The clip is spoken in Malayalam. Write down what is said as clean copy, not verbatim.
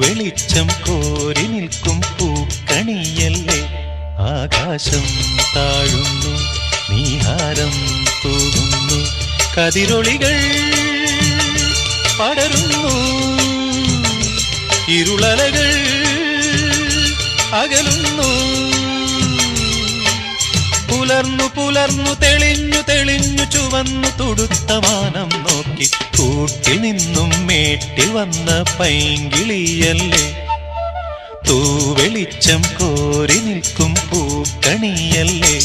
വെളിച്ചം കോരി നിൽക്കും പൂക്കണിയല്ലേ. ആകാശം താഴുന്നു, നീഹാരം തൂകുന്നു, കതിരൊളികൾ പടരുന്നു, ഇരുളലകൾ അകലുന്നു. പുലർന്നു പുലർന്നു തെളിഞ്ഞു തെളിഞ്ഞു ചുവന്നു തുടുത്ത മാനം നോക്കി കൂട്ടിൽ നിന്നും മേട്ടിൽ വന്ന പൈങ്കിളിയല്ലേ. തൂവെളിച്ചം കോരി നിൽക്കും പൂക്കണിയല്ലേ.